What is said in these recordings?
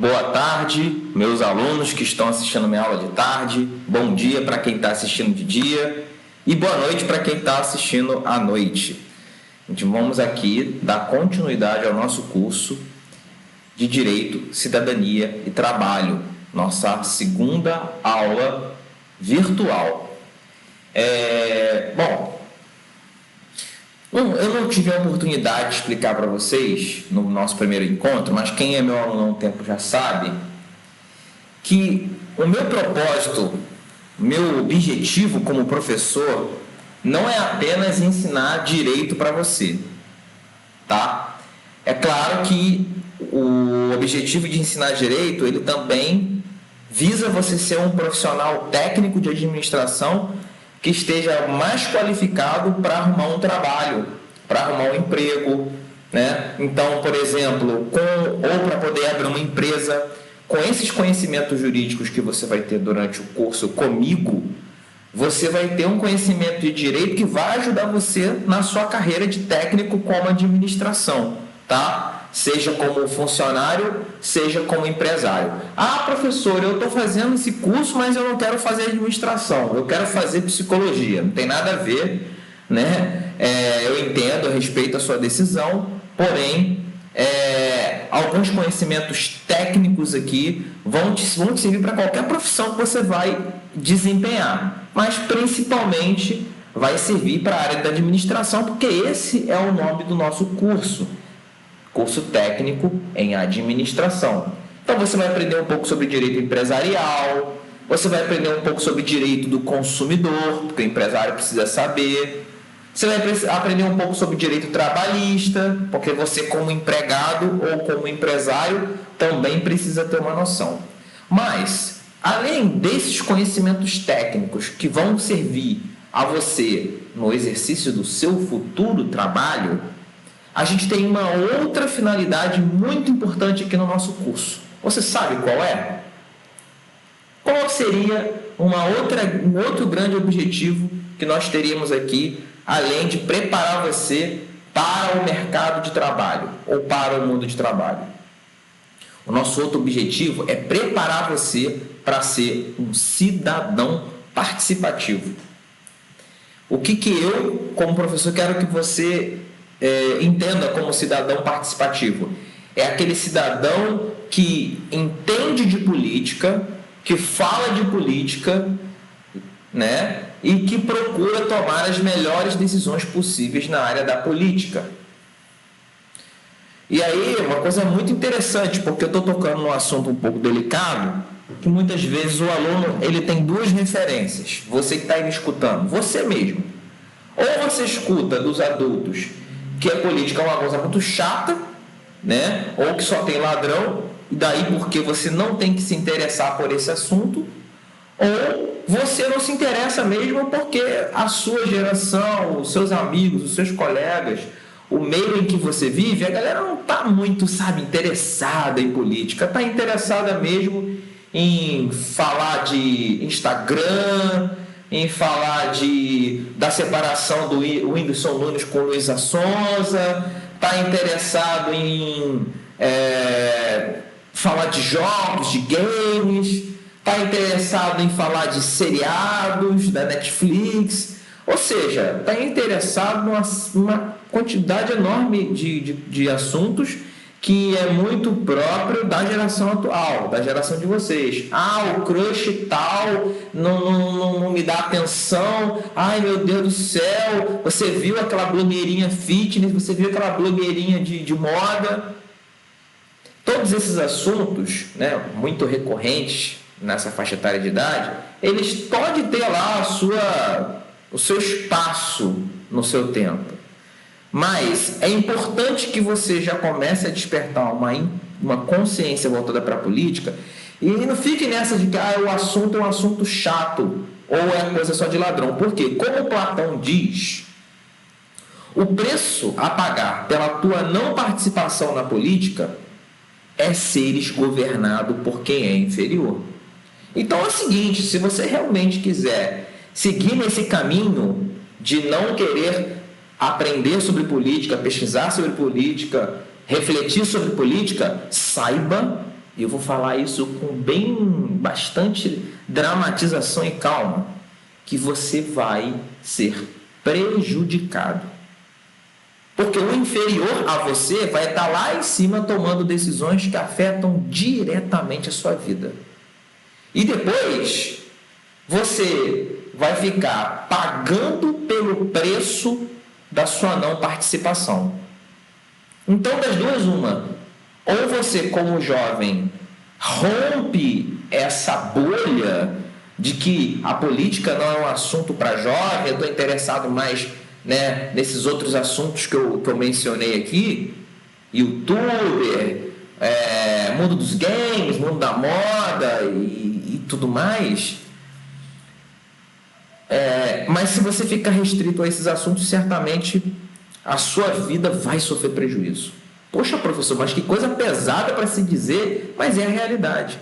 Boa tarde, meus alunos que estão assistindo minha aula de tarde. Bom dia para quem está assistindo de dia. E boa noite para quem está assistindo à noite. Vamos aqui dar continuidade ao nosso curso de Direito, Cidadania e Trabalho. Nossa segunda aula virtual. Eu não tive a oportunidade de explicar para vocês no nosso primeiro encontro, mas quem é meu aluno há um tempo já sabe que o meu propósito, meu objetivo como professor não é apenas ensinar direito para você, tá? É claro que o objetivo de ensinar direito, ele também visa você ser um profissional técnico de administração que esteja mais qualificado para arrumar um trabalho, para arrumar um emprego, né? Então, por exemplo, ou para poder abrir uma empresa, com esses conhecimentos jurídicos que você vai ter durante o curso comigo, você vai ter um conhecimento de direito que vai ajudar você na sua carreira de técnico como administração, tá? Seja como funcionário, seja como empresário. Ah, professor, eu estou fazendo esse curso, mas eu não quero fazer administração, eu quero fazer psicologia. Não tem nada a ver, né? Eu entendo, eu respeito a sua decisão, porém, alguns conhecimentos técnicos aqui vão te servir para qualquer profissão que você vai desempenhar, mas principalmente vai servir para a área da administração, porque esse é o nome do nosso curso técnico em administração. Então você vai aprender um pouco sobre direito empresarial, você vai aprender um pouco sobre direito do consumidor, porque o empresário precisa saber. Você vai aprender um pouco sobre direito trabalhista, porque você como empregado ou como empresário também precisa ter uma noção. Mas, além desses conhecimentos técnicos que vão servir a você no exercício do seu futuro trabalho, a gente tem uma outra finalidade muito importante aqui no nosso curso. Você sabe qual é? Qual seria um outro grande objetivo que nós teríamos aqui, além de preparar você para o mercado de trabalho ou para o mundo de trabalho? O nosso outro objetivo é preparar você para ser um cidadão participativo. O que eu, como professor, quero que você entenda como cidadão participativo? É aquele cidadão que entende de política, que fala de política, né? E que procura tomar as melhores decisões possíveis na área da política. E aí, uma coisa muito interessante, porque eu estou tocando num assunto um pouco delicado, que muitas vezes o aluno ele tem duas referências. Você que está aí me escutando, você mesmo. Ou você escuta dos adultos que a política é uma coisa muito chata, né? Ou que só tem ladrão, e daí porque você não tem que se interessar por esse assunto, ou você não se interessa mesmo porque a sua geração, os seus amigos, os seus colegas, o meio em que você vive, a galera não está muito, interessada em política, está interessada mesmo em falar de Instagram, em falar da separação do Whindersson Nunes com Luísa Sonza, está interessado em falar de jogos, de games, está interessado em falar de seriados da Netflix, ou seja, está interessado numa quantidade enorme de assuntos que é muito próprio da geração atual, da geração de vocês. Ah, o crush tal não me dá atenção. Ai, meu Deus do céu, você viu aquela blogueirinha fitness, você viu aquela blogueirinha de moda. Todos esses assuntos, né, muito recorrentes nessa faixa etária de idade, eles podem ter lá o seu espaço no seu tempo. Mas é importante que você já comece a despertar uma consciência voltada para a política e não fique nessa de que o assunto é um assunto chato ou é coisa só de ladrão. Porque, como Platão diz, o preço a pagar pela tua não participação na política é seres governado por quem é inferior. Então é o seguinte, se você realmente quiser seguir nesse caminho de não querer aprender sobre política, pesquisar sobre política, refletir sobre política, saiba e eu vou falar isso com bastante dramatização e calma, que você vai ser prejudicado. Porque o inferior a você vai estar lá em cima tomando decisões que afetam diretamente a sua vida. E depois você vai ficar pagando pelo preço da sua não participação. Então, das duas, uma. Ou você, como jovem, rompe essa bolha de que a política não é um assunto para jovem, eu estou interessado mais, né, nesses outros assuntos que eu mencionei aqui, youtuber, mundo dos games, mundo da moda e tudo mais. Mas se você ficar restrito a esses assuntos, certamente a sua vida vai sofrer prejuízo. Poxa, professor, mas que coisa pesada para se dizer, mas é a realidade.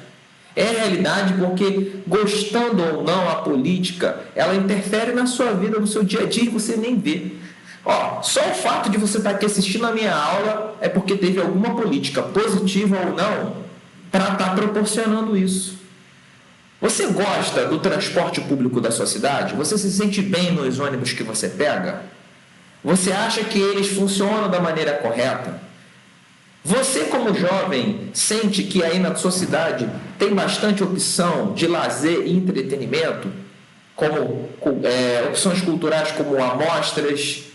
É a realidade porque, gostando ou não, a política, ela interfere na sua vida, no seu dia a dia, e você nem vê. Só o fato de você estar aqui assistindo a minha aula é porque teve alguma política, positiva ou não, para estar proporcionando isso. Você gosta do transporte público da sua cidade? Você se sente bem nos ônibus que você pega? Você acha que eles funcionam da maneira correta? Você, como jovem, sente que aí na sua cidade tem bastante opção de lazer e entretenimento, como opções culturais como amostras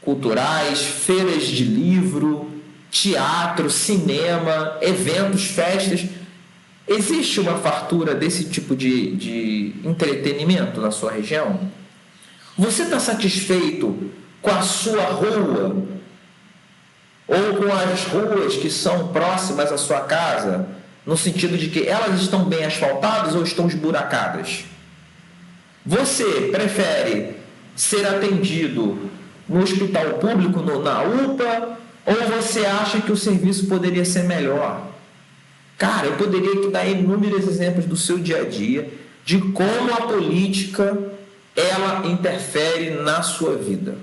culturais, feiras de livro, teatro, cinema, eventos, festas. Existe uma fartura desse tipo de entretenimento na sua região? Você está satisfeito com a sua rua? Ou com as ruas que são próximas à sua casa, no sentido de que elas estão bem asfaltadas ou estão esburacadas? Você prefere ser atendido no hospital público, na UPA, ou você acha que o serviço poderia ser melhor? Cara, eu poderia aqui dar inúmeros exemplos do seu dia a dia, de como a política, ela interfere na sua vida,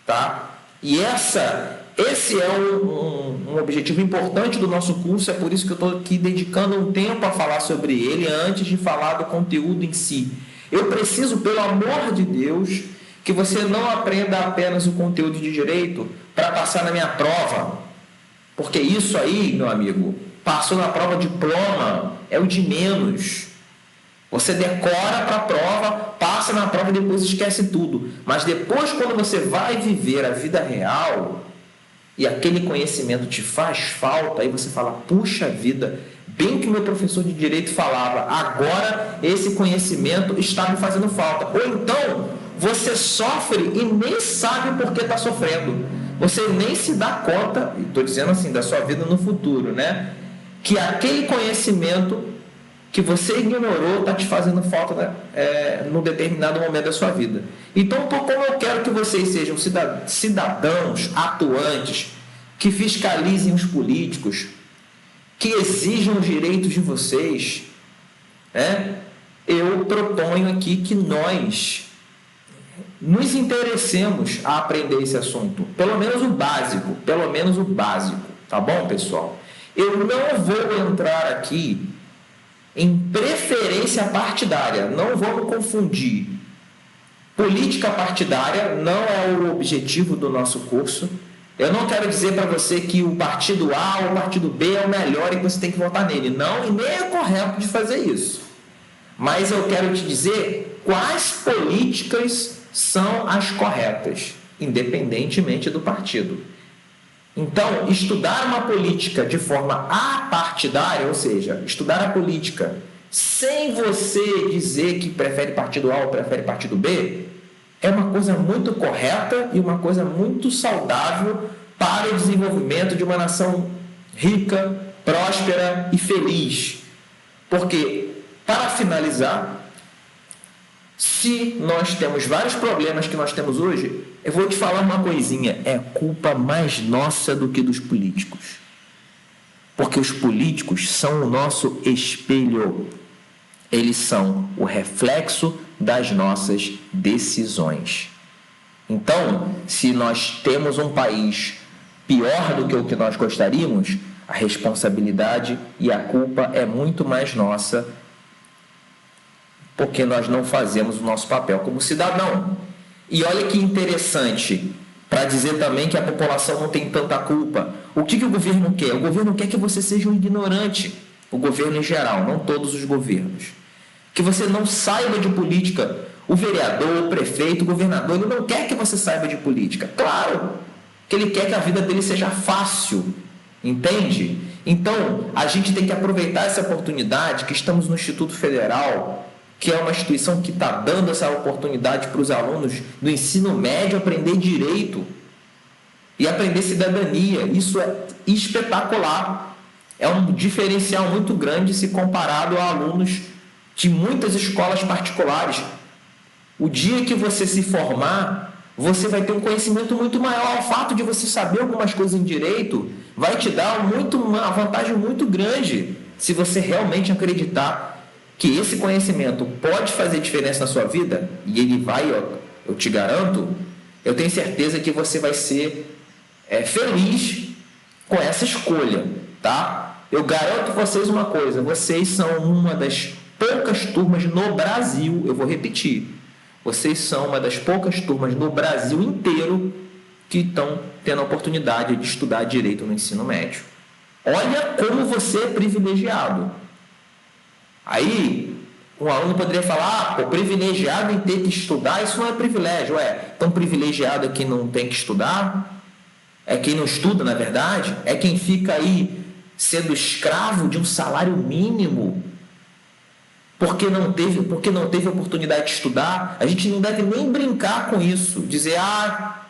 tá? E esse é um objetivo importante do nosso curso, é por isso que eu estou aqui dedicando um tempo a falar sobre ele, antes de falar do conteúdo em si. Eu preciso, pelo amor de Deus, que você não aprenda apenas o conteúdo de direito para passar na minha prova, porque isso aí, meu amigo, passou na prova, diploma é o de menos. Você decora para a prova, passa na prova e depois esquece tudo. Mas depois, quando você vai viver a vida real e aquele conhecimento te faz falta, aí você fala, puxa vida, bem que meu professor de direito falava, agora esse conhecimento está me fazendo falta. Ou então, você sofre e nem sabe por que está sofrendo. Você nem se dá conta, estou dizendo assim, da sua vida no futuro, né? Que aquele conhecimento que você ignorou está te fazendo falta, né? Num determinado momento da sua vida. Então, como eu quero que vocês sejam cidadãos atuantes, que fiscalizem os políticos, que exijam os direitos de vocês, eu proponho aqui que nós nos interessemos a aprender esse assunto, pelo menos o básico, tá bom, pessoal? Eu não vou entrar aqui em preferência partidária, não vamos confundir. Política partidária não é o objetivo do nosso curso. Eu não quero dizer para você que o partido A ou o partido B é o melhor e que você tem que votar nele. Não, e nem é correto de fazer isso. Mas eu quero te dizer quais políticas são as corretas, independentemente do partido. Então, estudar uma política de forma apartidária, ou seja, estudar a política sem você dizer que prefere partido A ou prefere partido B, é uma coisa muito correta e uma coisa muito saudável para o desenvolvimento de uma nação rica, próspera e feliz. Porque, para finalizar, se nós temos vários problemas que nós temos hoje, eu vou te falar uma coisinha, é culpa mais nossa do que dos políticos. Porque os políticos são o nosso espelho. Eles são o reflexo das nossas decisões. Então, se nós temos um país pior do que o que nós gostaríamos, a responsabilidade e a culpa é muito mais nossa, porque nós não fazemos o nosso papel como cidadão. E olha que interessante, para dizer também que a população não tem tanta culpa. O que o governo quer? O governo quer que você seja um ignorante. O governo em geral, não todos os governos. Que você não saiba de política. O vereador, o prefeito, o governador, ele não quer que você saiba de política. Claro que ele quer que a vida dele seja fácil. Entende? Então, a gente tem que aproveitar essa oportunidade que estamos no Instituto Federal, que é uma instituição que está dando essa oportunidade para os alunos do ensino médio aprender direito e aprender cidadania. Isso é espetacular. É um diferencial muito grande se comparado a alunos de muitas escolas particulares. O dia que você se formar, você vai ter um conhecimento muito maior. O fato de você saber algumas coisas em direito vai te dar uma vantagem muito grande se você realmente acreditar que esse conhecimento pode fazer diferença na sua vida, e ele vai, eu te garanto, eu tenho certeza que você vai ser feliz com essa escolha, tá? Eu garanto vocês uma coisa, vocês são uma das poucas turmas no Brasil, eu vou repetir, vocês são uma das poucas turmas no Brasil inteiro que estão tendo a oportunidade de estudar direito no ensino médio. Olha como você é privilegiado. Aí, um aluno poderia falar, privilegiado em ter que estudar, isso não é privilégio. Tão privilegiado é quem não tem que estudar? É quem não estuda, na verdade? É quem fica aí sendo escravo de um salário mínimo porque não teve oportunidade de estudar? A gente não deve nem brincar com isso, dizer,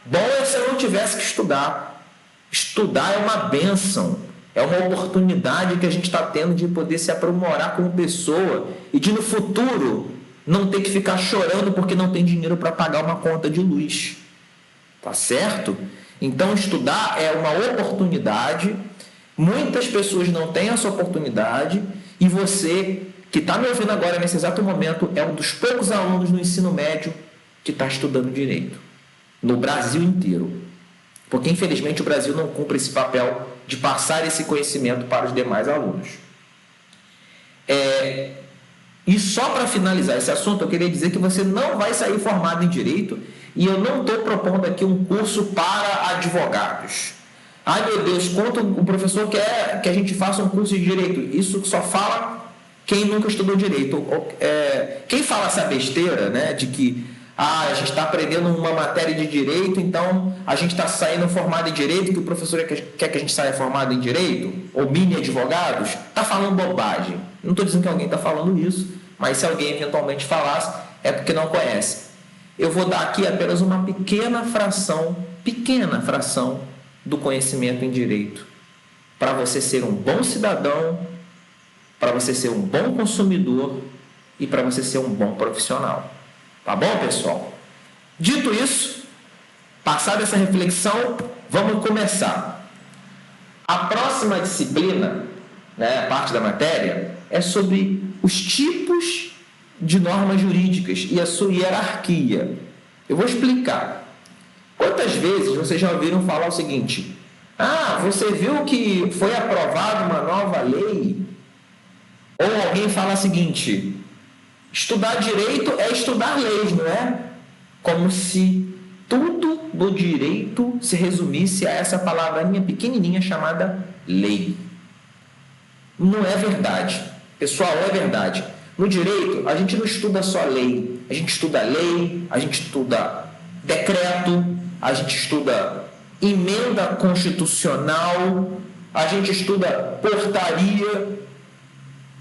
bom é se eu não tivesse que estudar. Estudar é uma bênção. É uma oportunidade que a gente está tendo de poder se aprimorar como pessoa e de no futuro não ter que ficar chorando porque não tem dinheiro para pagar uma conta de luz. Tá certo? Então estudar é uma oportunidade. Muitas pessoas não têm essa oportunidade e você que está me ouvindo agora nesse exato momento é um dos poucos alunos no ensino médio que está estudando direito no Brasil inteiro. Porque infelizmente o Brasil não cumpre esse papel de passar esse conhecimento para os demais alunos. E só para finalizar esse assunto, eu queria dizer que você não vai sair formado em Direito e eu não estou propondo aqui um curso para advogados. Ai meu Deus, quanto o professor quer que a gente faça um curso de Direito? Isso só fala quem nunca estudou Direito. Quem fala essa besteira, né, de que a gente está aprendendo uma matéria de Direito, então a gente está saindo formado em Direito, que o professor quer que a gente saia formado em Direito, ou mini advogados, está falando bobagem. Não estou dizendo que alguém está falando isso, mas se alguém eventualmente falasse, é porque não conhece. Eu vou dar aqui apenas uma pequena fração do conhecimento em Direito, para você ser um bom cidadão, para você ser um bom consumidor e para você ser um bom profissional. Tá bom, pessoal? Dito isso, passada essa reflexão, vamos começar. A próxima disciplina, a parte da matéria, é sobre os tipos de normas jurídicas e a sua hierarquia. Eu vou explicar. Quantas vezes vocês já ouviram falar o seguinte: você viu que foi aprovada uma nova lei? Ou alguém fala o seguinte: estudar direito é estudar leis, não é? Como se tudo do direito se resumisse a essa palavrinha pequenininha chamada lei. Não é verdade. Pessoal, é verdade. No direito, a gente não estuda só lei. A gente estuda lei, a gente estuda decreto, a gente estuda emenda constitucional, a gente estuda portaria,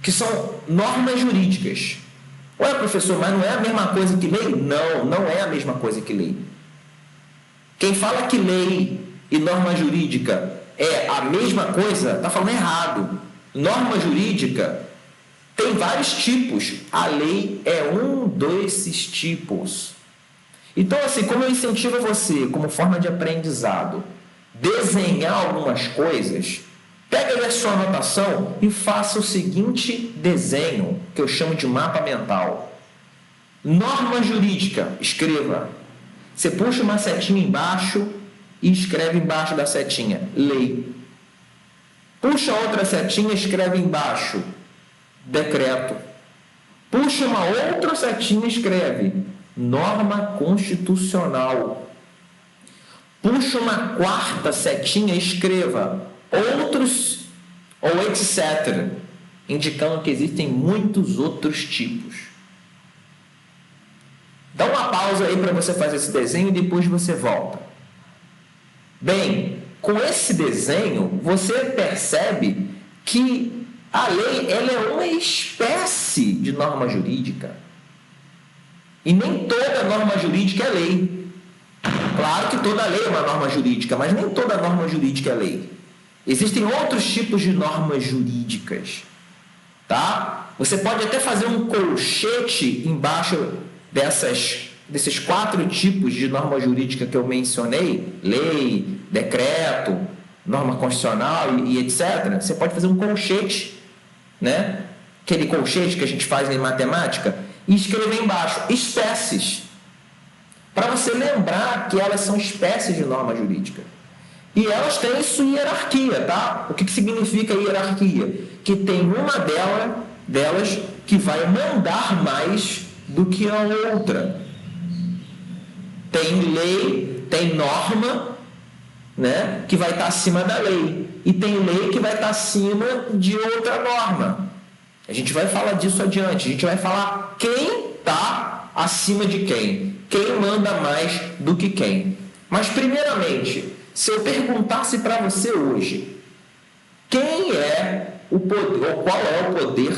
que são normas jurídicas. Professor, mas não é a mesma coisa que lei? Não, não é a mesma coisa que lei. Quem fala que lei e norma jurídica é a mesma coisa, está falando errado. Norma jurídica tem vários tipos. A lei é um desses tipos. Então, assim, como eu incentivo você, como forma de aprendizado, desenhar algumas coisas, pega aí a sua anotação e faça o seguinte desenho, que eu chamo de mapa mental. Norma jurídica, escreva. Você puxa uma setinha embaixo e escreve embaixo da setinha, lei. Puxa outra setinha, escreve embaixo, decreto. Puxa uma outra setinha, escreve norma constitucional. Puxa uma quarta setinha, escreva outros ou etc., indicando que existem muitos outros tipos. Dá uma pausa aí para você fazer esse desenho e depois você volta. Bem, com esse desenho, você percebe que a lei ela é uma espécie de norma jurídica. E nem toda norma jurídica é lei. Claro que toda lei é uma norma jurídica, mas nem toda norma jurídica é lei. Existem outros tipos de normas jurídicas. Tá? Você pode até fazer um colchete embaixo desses 4 tipos de norma jurídica que eu mencionei, lei, decreto, norma constitucional e etc. Você pode fazer um colchete, né? Aquele colchete que a gente faz em matemática, e escrever embaixo, espécies, para você lembrar que elas são espécies de norma jurídica. E elas têm sua hierarquia, tá? O que significa hierarquia? Que tem uma delas que vai mandar mais do que a outra. Tem lei, tem norma, né, que vai estar acima da lei. E tem lei que vai estar acima de outra norma. A gente vai falar disso adiante. A gente vai falar quem está acima de quem. Quem manda mais do que quem. Mas, primeiramente, se eu perguntasse para você hoje, quem é o poder, ou qual é o poder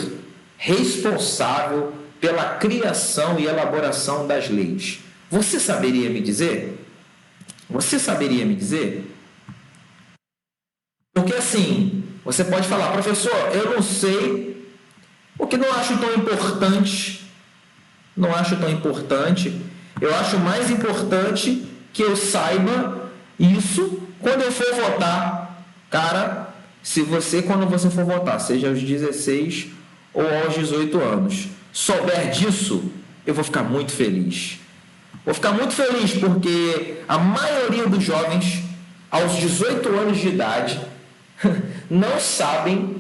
responsável pela criação e elaboração das leis, você saberia me dizer? Você saberia me dizer? Porque assim, você pode falar, professor, eu não sei, porque não acho tão importante, eu acho mais importante que eu saiba isso quando eu for votar. Cara, quando você for votar, seja aos 16 ou aos 18 anos, souber disso, eu vou ficar muito feliz. Vou ficar muito feliz porque a maioria dos jovens, aos 18 anos de idade, não sabem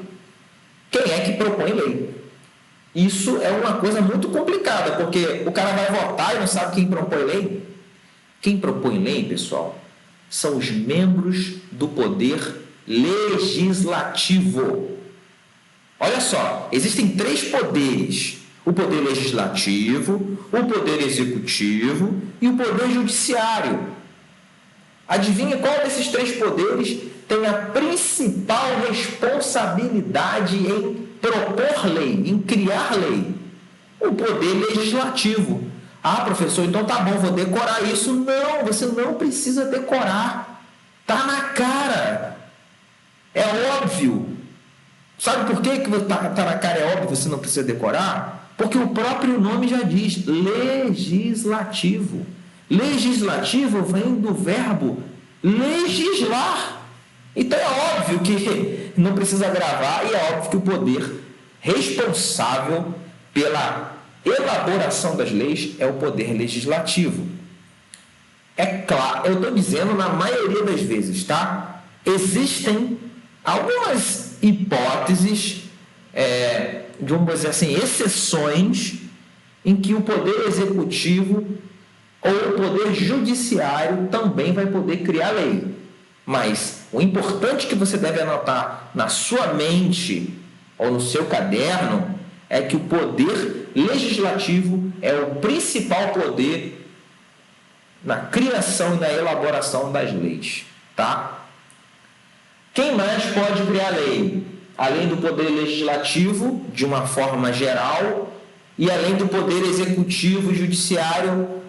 quem é que propõe lei. Isso é uma coisa muito complicada, porque o cara vai votar e não sabe quem propõe lei. Quem propõe lei, pessoal, são os membros do poder legislativo. Olha só, existem 3 poderes: o poder legislativo, o poder executivo e o poder judiciário. Adivinha qual desses 3 poderes tem a principal responsabilidade em propor lei, em criar lei? O poder legislativo. Ah, professor, então tá bom, vou decorar isso. Não, você não precisa decorar. Tá na cara. É óbvio. Sabe por que tá na cara, é óbvio, você não precisa decorar? Porque o próprio nome já diz, legislativo. Legislativo vem do verbo legislar. Então é óbvio que não precisa gravar e é óbvio que o poder responsável pela elaboração das leis é o poder legislativo. É claro, eu estou dizendo na maioria das vezes, tá? Existem algumas hipóteses, vamos dizer assim, exceções, em que o poder executivo ou o poder judiciário também vai poder criar lei. Mas o importante que você deve anotar na sua mente ou no seu caderno é que o poder legislativo é o principal poder na criação e na elaboração das leis, tá? Quem mais pode criar lei? Além do poder legislativo, de uma forma geral, e além do poder executivo e judiciário,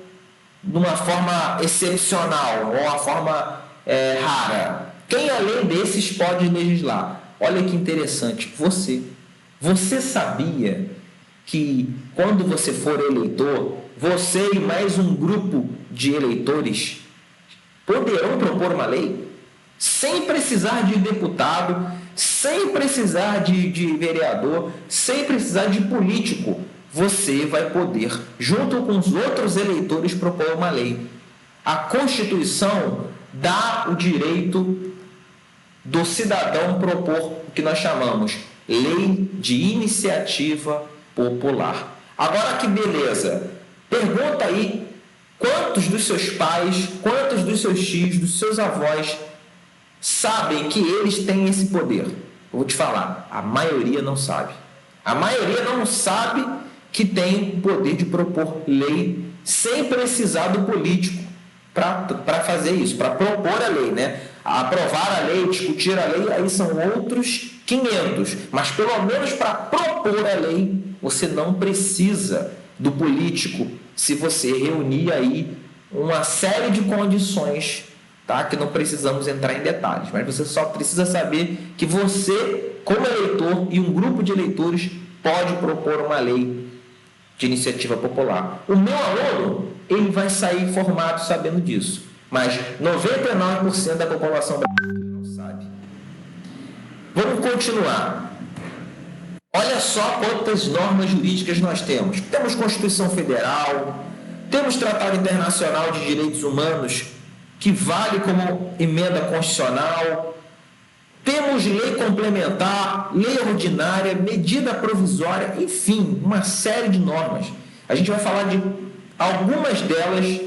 de uma forma excepcional, ou uma forma rara. Quem além desses pode legislar? Olha que interessante, você sabia que quando você for eleitor, você e mais um grupo de eleitores poderão propor uma lei sem precisar de deputado, sem precisar de vereador, sem precisar de político? Você vai poder, junto com os outros eleitores, propor uma lei. A Constituição dá o direito do cidadão propor o que nós chamamos lei de iniciativa popular. Agora que beleza, pergunta aí quantos dos seus pais, quantos dos seus tios, dos seus avós sabem que eles têm esse poder? Eu vou te falar, a maioria não sabe. A maioria não sabe que tem o poder de propor lei sem precisar do político para fazer isso, para propor a lei, né? Aprovar a lei, discutir a lei, aí são outros 500. Mas pelo menos para propor a lei, você não precisa do político se você reunir aí uma série de condições, tá? Que não precisamos entrar em detalhes, mas você só precisa saber que você, como eleitor e um grupo de eleitores, pode propor uma lei de iniciativa popular. O meu aluno, ele vai sair formado sabendo disso, mas 99% da população brasileira não sabe. Vamos continuar. Olha só quantas normas jurídicas nós temos. Temos Constituição Federal, temos Tratado Internacional de Direitos Humanos, que vale como emenda constitucional, temos lei complementar, lei ordinária, medida provisória, enfim, uma série de normas. A gente vai falar de algumas delas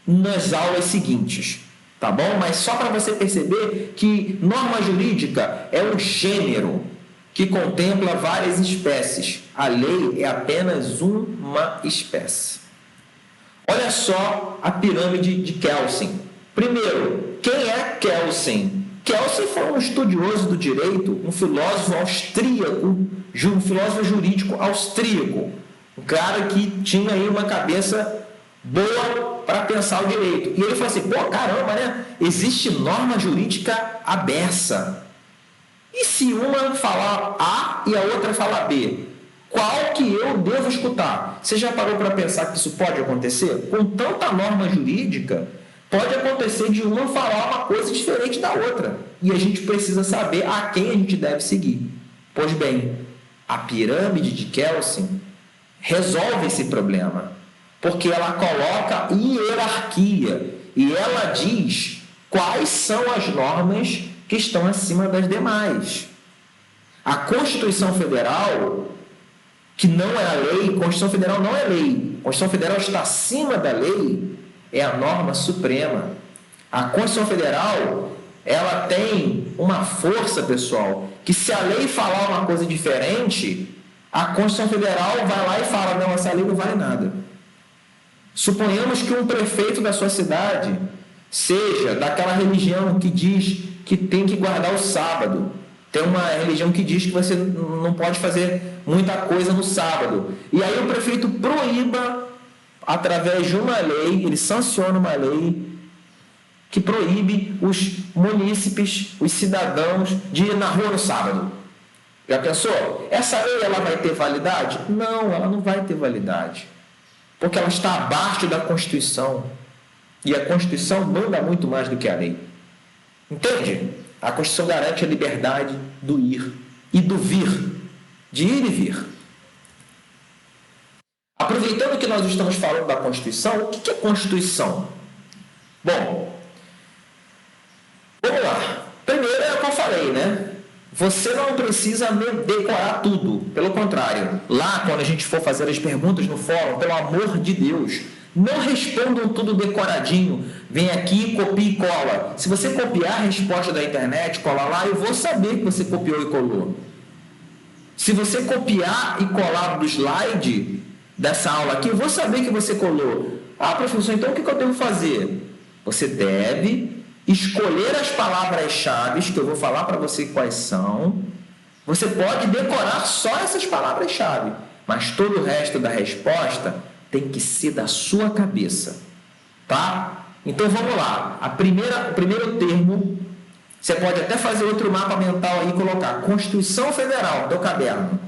nas aulas seguintes, tá bom? Mas só para você perceber que norma jurídica é um gênero que contempla várias espécies. A lei é apenas uma espécie. Olha só a pirâmide de Kelsen. Primeiro, quem é Kelsen? Kelsen foi um estudioso do direito, um filósofo austríaco, um filósofo jurídico austríaco, um cara que tinha aí uma cabeça boa para pensar o direito. E ele falou assim, pô, caramba, né? Existe norma jurídica aberta. E se uma falar A e a outra falar B? Qual que eu devo escutar? Você já parou para pensar que isso pode acontecer? Com tanta norma jurídica, pode acontecer de uma falar uma coisa diferente da outra. E a gente precisa saber a quem a gente deve seguir. Pois bem, a pirâmide de Kelsen resolve esse problema, porque ela coloca hierarquia e ela diz quais são as normas que estão acima das demais. A Constituição Federal, que não é a lei, Constituição Federal não é lei, Constituição Federal está acima da lei, é a norma suprema. A Constituição Federal, ela tem uma força, pessoal, que se a lei falar uma coisa diferente, a Constituição Federal vai lá e fala, não, essa lei não vale nada. Suponhamos que um prefeito da sua cidade seja daquela religião que diz que tem que guardar o sábado. Tem uma religião que diz que você não pode fazer muita coisa no sábado. E aí o prefeito proíba, através de uma lei, ele sanciona uma lei que proíbe os munícipes, os cidadãos, de ir na rua no sábado. Já pensou? Essa lei ela vai ter validade? Não, ela não vai ter validade. Porque ela está abaixo da Constituição. E a Constituição manda muito mais do que a lei. Entende? A Constituição garante a liberdade do ir e do vir, de ir e vir. Aproveitando que nós estamos falando da Constituição, o que é Constituição? Bom, vamos lá. Primeiro é o que eu falei, né? Você não precisa decorar tudo. Pelo contrário, lá quando a gente for fazer as perguntas no fórum, pelo amor de Deus, não respondam tudo decoradinho. Vem aqui, copia e cola. Se você copiar a resposta da internet, cola lá, eu vou saber que você copiou e colou. Se você copiar e colar do slide dessa aula aqui, eu vou saber que você colou. Ah, professor, então o que eu devo fazer? Você deve escolher as palavras-chave, que eu vou falar para você quais são. Você pode decorar só essas palavras-chave, mas todo o resto da resposta tem que ser da sua cabeça, tá? Então vamos lá. O primeiro termo, você pode até fazer outro mapa mental aí e colocar Constituição Federal, teu caderno.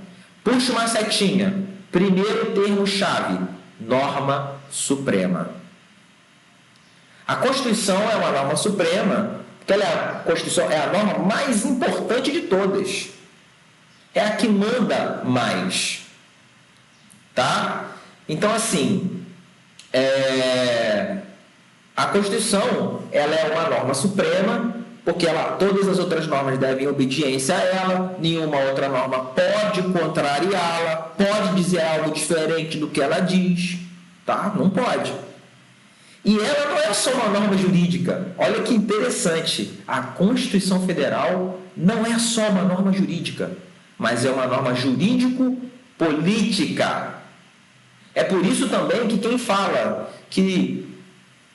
Puxa uma setinha. Primeiro termo-chave, norma suprema. A Constituição é uma norma suprema, porque a Constituição é a norma mais importante de todas. É a que manda mais. Tá? Então, assim, a Constituição ela é uma norma suprema porque todas as outras normas devem obediência a ela, nenhuma outra norma pode contrariá-la, pode dizer algo diferente do que ela diz, tá? Não pode. E ela não é só uma norma jurídica. Olha que interessante, a Constituição Federal não é só uma norma jurídica, mas é uma norma jurídico-política. É por isso também que quem fala que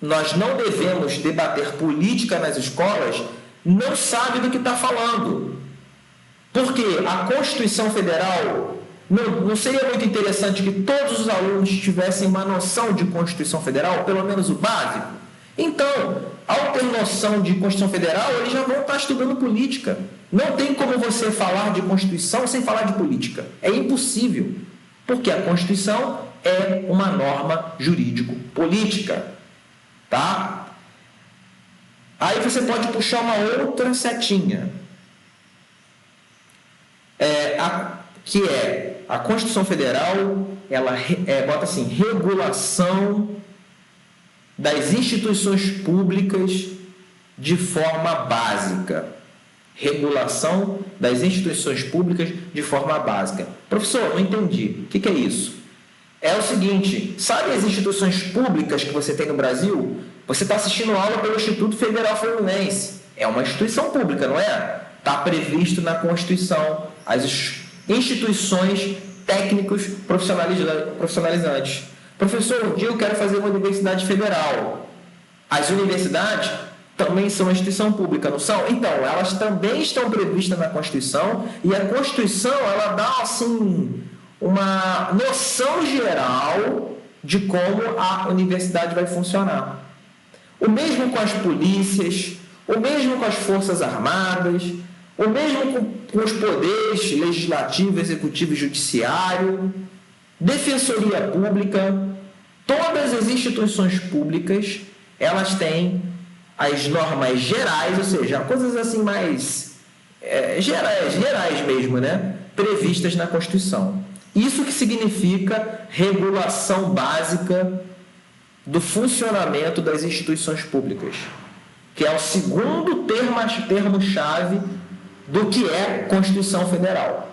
nós não devemos debater política nas escolas não sabe do que está falando. Porque a Constituição Federal, não seria muito interessante que todos os alunos tivessem uma noção de Constituição Federal, pelo menos o básico? Então, ao ter noção de Constituição Federal, eles já vão estar estudando política. Não tem como você falar de Constituição sem falar de política. É impossível, porque a Constituição é uma norma jurídico-política. Tá? Aí você pode puxar uma outra setinha, que é a Constituição Federal, ela bota assim, regulação das instituições públicas de forma básica. Regulação das instituições públicas de forma básica. Professor, não entendi. O que é isso? É o seguinte, sabe as instituições públicas que você tem no Brasil? Você está assistindo aula pelo Instituto Federal Fluminense. É uma instituição pública, não é? Está previsto na Constituição as instituições técnicos profissionalizantes. Professor, um dia eu quero fazer uma universidade federal. As universidades também são uma instituição pública, não são? Então, elas também estão previstas na Constituição, e a Constituição, ela dá, assim, uma noção geral de como a universidade vai funcionar. O mesmo com as polícias, o mesmo com as forças armadas, o mesmo com os poderes legislativo, executivo e judiciário, defensoria pública. Todas as instituições públicas, elas têm as normas gerais, ou seja, coisas assim mais gerais mesmo, né? Previstas na Constituição. Isso que significa regulação básica do funcionamento das instituições públicas, que é o segundo termo-chave do que é Constituição Federal.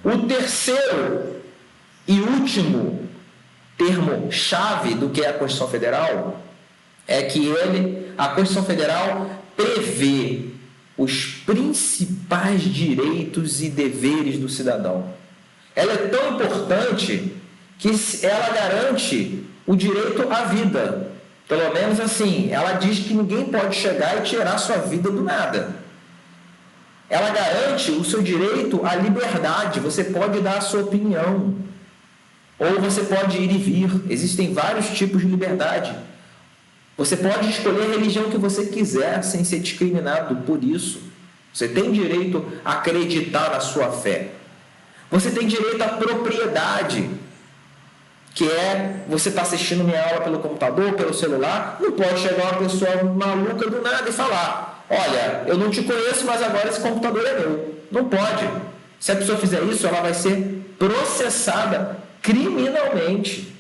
O terceiro e último termo-chave do que é a Constituição Federal é que a Constituição Federal prevê os principais direitos e deveres do cidadão. Ela é tão importante que ela garante o direito à vida. Pelo menos assim, ela diz que ninguém pode chegar e tirar sua vida do nada. Ela garante o seu direito à liberdade. Você pode dar a sua opinião, ou você pode ir e vir. Existem vários tipos de liberdade. Você pode escolher a religião que você quiser sem ser discriminado por isso. Você tem direito a acreditar na sua fé. Você tem direito à propriedade, que é você está assistindo minha aula pelo computador, pelo celular, não pode chegar uma pessoa maluca do nada e falar: olha, eu não te conheço, mas agora esse computador é meu. Não pode. Se a pessoa fizer isso, ela vai ser processada criminalmente.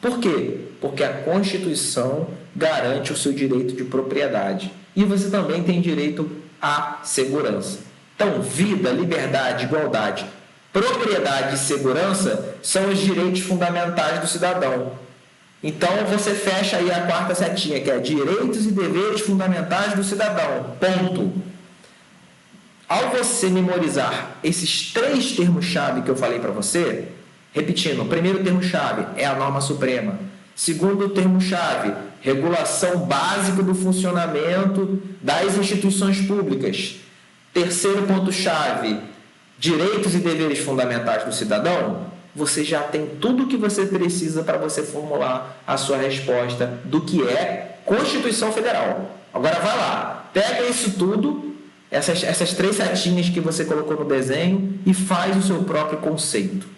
Por quê? Porque a Constituição garante o seu direito de propriedade. E você também tem direito à segurança. Então, vida, liberdade, igualdade, propriedade e segurança são os direitos fundamentais do cidadão. Então, você fecha aí a quarta setinha, que é direitos e deveres fundamentais do cidadão. Ponto. Ao você memorizar esses três termos-chave que eu falei para você, repetindo, o primeiro termo-chave é a norma suprema. Segundo termo-chave, regulação básica do funcionamento das instituições públicas. Terceiro ponto-chave, direitos e deveres fundamentais do cidadão. Você já tem tudo o que você precisa para você formular a sua resposta do que é Constituição Federal. Agora vai lá, pega isso tudo, essas três setinhas que você colocou no desenho, e faz o seu próprio conceito.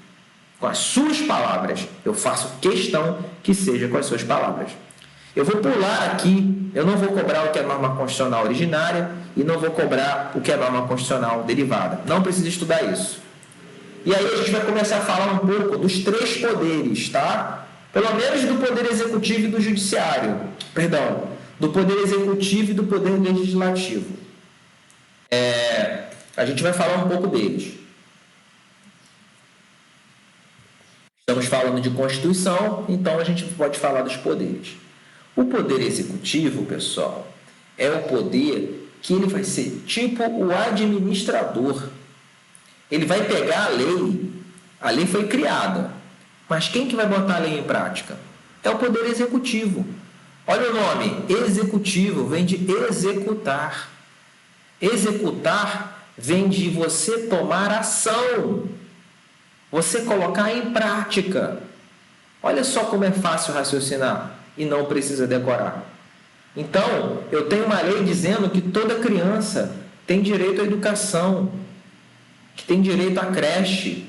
Com as suas palavras. Eu faço questão que seja com as suas palavras. Eu vou pular aqui, eu não vou cobrar o que é norma constitucional originária e não vou cobrar o que é norma constitucional derivada. Não precisa estudar isso. E aí a gente vai começar a falar um pouco dos três poderes, tá? Pelo menos do poder executivo e do judiciário. Perdão, do Poder Executivo e do Poder Legislativo. A gente vai falar um pouco deles. Estamos falando de Constituição, então a gente pode falar dos poderes. O Poder Executivo, pessoal, é o poder que ele vai ser tipo o administrador. Ele vai pegar a lei foi criada, mas quem que vai botar a lei em prática? É o Poder Executivo. Olha o nome, executivo, vem de executar. Executar vem de você tomar ação, você colocar em prática. Olha só como é fácil raciocinar e não precisa decorar. Então, eu tenho uma lei dizendo que toda criança tem direito à educação, que tem direito à creche.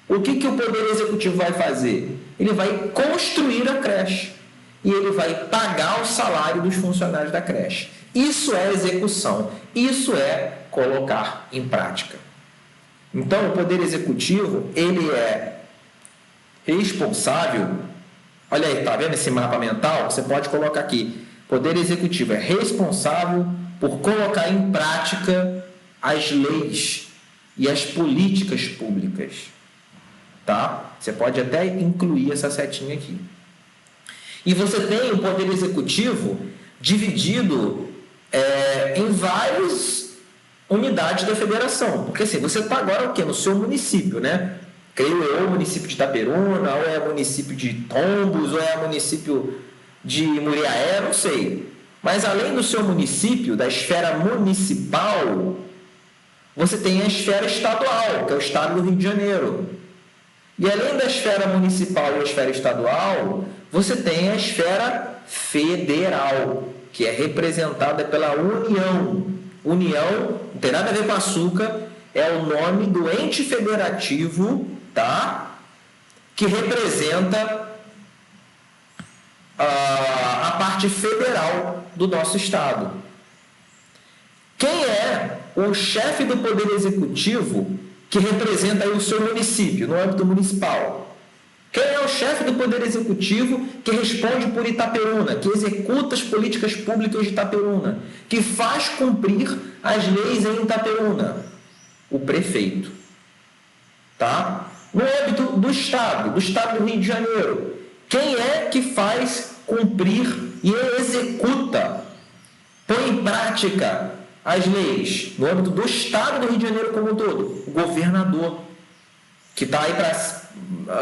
O que o Poder Executivo vai fazer? Ele vai construir a creche e ele vai pagar o salário dos funcionários da creche. Isso é execução, isso é colocar em prática. Então, o Poder Executivo, ele é responsável, olha aí, tá vendo esse mapa mental? Você pode colocar aqui, Poder Executivo é responsável por colocar em prática as leis e as políticas públicas, tá? Você pode até incluir essa setinha aqui. E você tem o Poder Executivo dividido em várias unidades da federação, porque assim, você está agora o quê? No seu município, né? Creio eu, o município de Itaperuna, ou é o município de Tombos, ou é o município de Muriaé, não sei. Mas além do seu município, da esfera municipal, você tem a esfera estadual, que é o estado do Rio de Janeiro. E além da esfera municipal e a esfera estadual, você tem a esfera federal, que é representada pela União. União, não tem nada a ver com açúcar, é o nome do ente federativo, tá? Que representa a parte federal do nosso estado. Quem é o chefe do Poder Executivo que representa aí o seu município, no âmbito municipal? Quem é o chefe do Poder Executivo que responde por Itaperuna, que executa as políticas públicas de Itaperuna, que faz cumprir as leis em Itaperuna? O prefeito. Tá? No âmbito do Estado do Rio de Janeiro, quem é que faz cumprir e executa, põe em prática as leis? No âmbito do Estado do Rio de Janeiro como um todo, o governador, que está aí para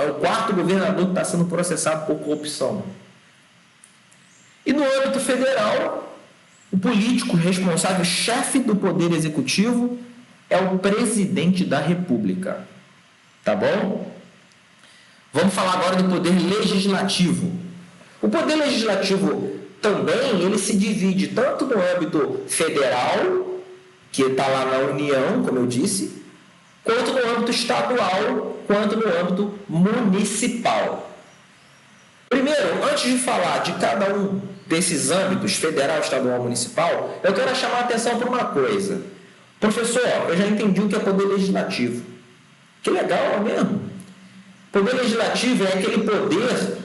o quarto governador que está sendo processado por corrupção. E no âmbito federal, o político responsável, chefe do Poder Executivo, é o presidente da República. Tá bom? Vamos falar agora do Poder Legislativo. O Poder Legislativo também, ele se divide tanto no âmbito federal, que está lá na União, como eu disse, quanto no âmbito estadual, quanto no âmbito municipal. Primeiro, antes de falar de cada um desses âmbitos, federal, estadual, municipal, eu quero chamar a atenção para uma coisa. Professor, eu já entendi o que é poder legislativo. Que legal, não é mesmo? Poder legislativo é aquele poder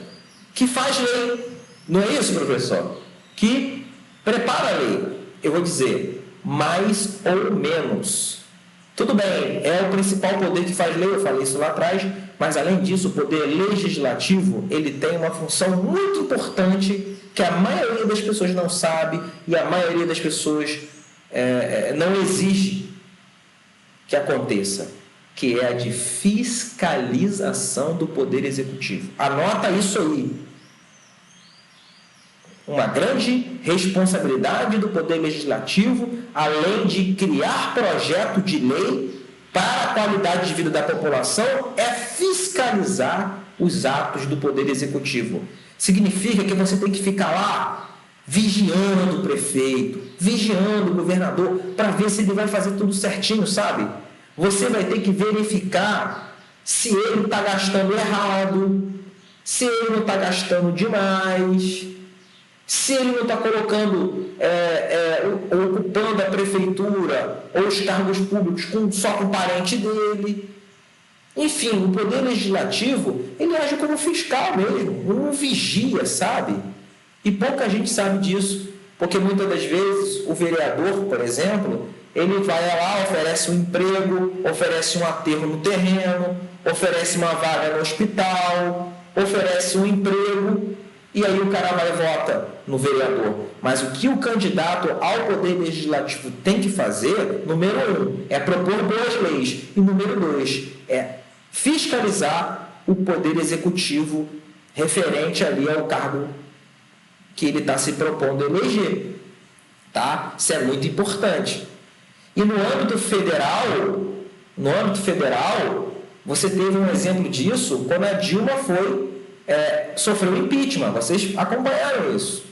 que faz lei. Não é isso, professor? Que prepara a lei. Eu vou dizer, mais ou menos. Tudo bem, é o principal poder que faz lei, eu falei isso lá atrás, mas além disso, o poder legislativo, ele tem uma função muito importante que a maioria das pessoas não sabe e a maioria das pessoas não exige que aconteça, que é a de fiscalização do poder executivo. Anota isso aí. Uma grande responsabilidade do Poder Legislativo, além de criar projeto de lei para a qualidade de vida da população, é fiscalizar os atos do Poder Executivo. Significa que você tem que ficar lá vigiando o prefeito, vigiando o governador, para ver se ele vai fazer tudo certinho, sabe? Você vai ter que verificar se ele está gastando errado, se ele não está gastando demais, se ele não está colocando, ocupando a prefeitura ou os cargos públicos só com parente dele. Enfim, o Poder Legislativo, ele age como fiscal mesmo, um vigia, sabe? E pouca gente sabe disso. Porque muitas das vezes o vereador, por exemplo, ele vai lá, oferece um emprego, oferece um aterro no terreno, oferece uma vaga no hospital, oferece um emprego, e aí o cara vai e vota no vereador. Mas o que o candidato ao poder legislativo tem que fazer, número 1, é propor boas leis, e número 2, é fiscalizar o poder executivo referente ali ao cargo que ele está se propondo a eleger. Tá? Isso é muito importante. E no âmbito federal, você teve um exemplo disso quando a Dilma sofreu impeachment. Vocês acompanharam isso.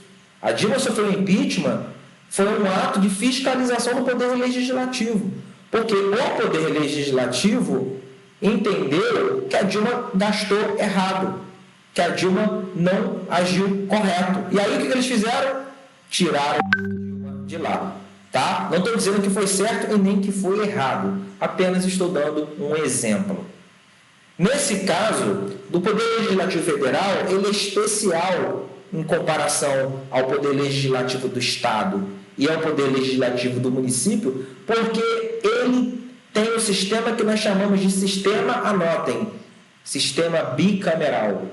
A Dilma sofreu impeachment, foi um ato de fiscalização do poder legislativo. Porque o poder legislativo entendeu que a Dilma gastou errado, que a Dilma não agiu correto. E aí o que eles fizeram? Tiraram a Dilma de lá. Tá? Não estou dizendo que foi certo e nem que foi errado. Apenas estou dando um exemplo. Nesse caso, do Poder Legislativo Federal, ele é especial em comparação ao Poder Legislativo do Estado e ao Poder Legislativo do município, porque ele tem o sistema que nós chamamos de sistema, anotem, sistema bicameral.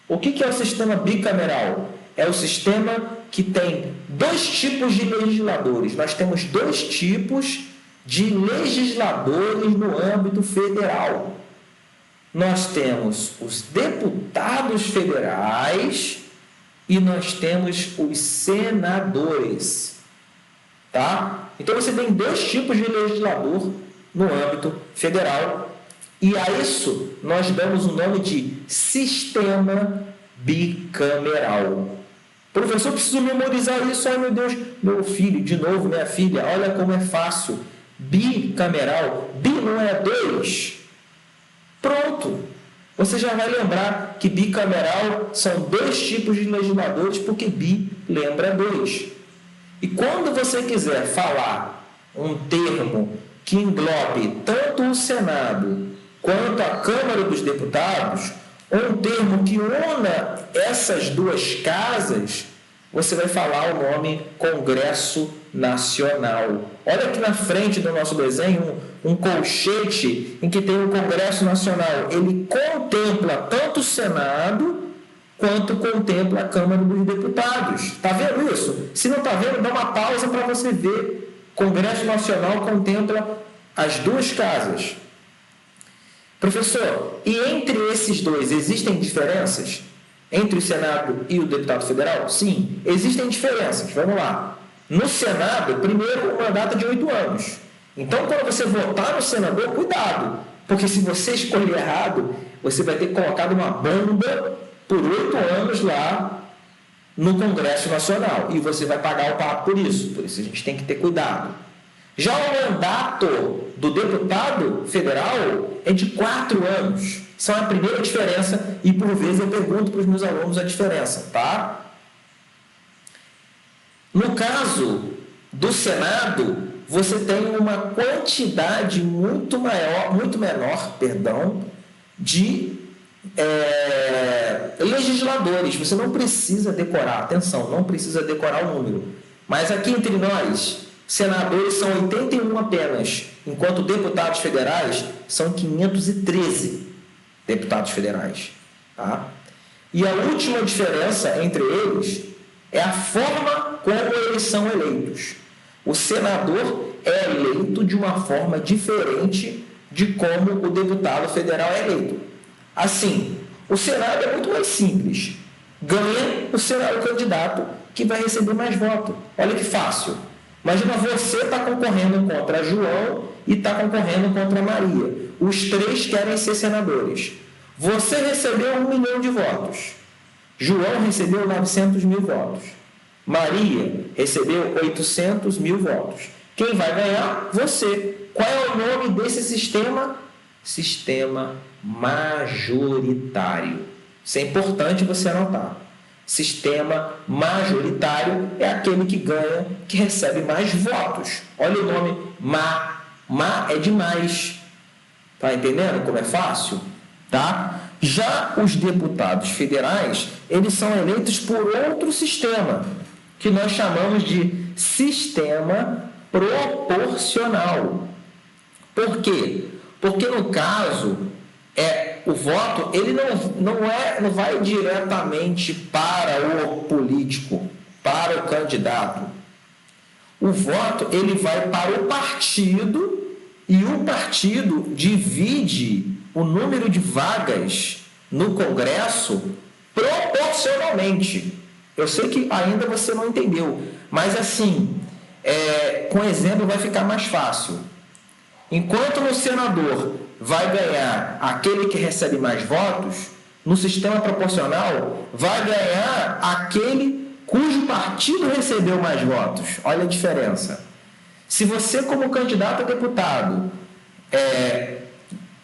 O que é o sistema bicameral? É o sistema que tem 2 tipos de legisladores. Nós temos 2 tipos de legisladores no âmbito federal. Nós temos os deputados federais e nós temos os senadores. Tá? Então você tem 2 tipos de legislador no âmbito federal. E a isso nós damos o nome de sistema bicameral. Professor, eu preciso memorizar isso. Ai, meu Deus, meu filho, de novo, minha filha, olha como é fácil. Bicameral. Bi não é 2? Pronto. Você já vai lembrar que bicameral são 2 tipos de legisladores, porque bi lembra 2. E quando você quiser falar um termo que englobe tanto o Senado quanto a Câmara dos Deputados, um termo que una essas 2 casas, você vai falar o nome Congresso Nacional. Olha aqui na frente do nosso desenho um colchete em que tem o Congresso Nacional. Ele contempla tanto o Senado quanto contempla a Câmara dos Deputados. Está vendo isso? Se não está vendo, dá uma pausa para você ver. Congresso Nacional contempla as 2 casas. Professor, e entre esses 2 existem diferenças? Entre o Senado e o deputado federal? Sim, existem diferenças. Vamos lá. No Senado, primeiro, o mandato é de 8 anos. Então, quando você votar no senador, cuidado, porque se você escolher errado, você vai ter colocado uma bomba por 8 anos lá no Congresso Nacional e você vai pagar o pato por isso. Por isso a gente tem que ter cuidado. Já o mandato do deputado federal é de 4 anos. Essa é a primeira diferença e, por vezes, eu pergunto para os meus alunos a diferença, tá? No caso do Senado, você tem uma quantidade muito menor, de legisladores. Você não precisa decorar, atenção, não precisa decorar o número. Mas aqui entre nós, senadores são 81 apenas, enquanto deputados federais são 513 deputados federais. Tá? E a última diferença entre eles é a forma como eles são eleitos. O senador é eleito de uma forma diferente de como o deputado federal é eleito. Assim, o Senado é muito mais simples. Ganha o candidato que vai receber mais votos. Olha que fácil. Imagina você está concorrendo contra João e está concorrendo contra Maria. Os 3 querem ser senadores. Você recebeu 1 milhão de votos. João recebeu 900 mil votos. Maria recebeu 800 mil votos. Quem vai ganhar? Você. Qual é o nome desse sistema? Sistema majoritário. Isso é importante você anotar. Sistema majoritário é aquele que ganha, que recebe mais votos. Olha o nome Ma. Ma é de mais. Tá entendendo como é fácil? Tá? Já os deputados federais, eles são eleitos por outro sistema, que nós chamamos de sistema proporcional. Por quê? Porque no caso, o voto ele não vai diretamente para o político, para o candidato. O voto ele vai para o partido e o partido divide o número de vagas no Congresso proporcionalmente. Eu sei que ainda você não entendeu, mas assim, com exemplo vai ficar mais fácil. Enquanto no senador vai ganhar aquele que recebe mais votos, no sistema proporcional vai ganhar aquele cujo partido recebeu mais votos. Olha a diferença. Se você, como candidato a deputado,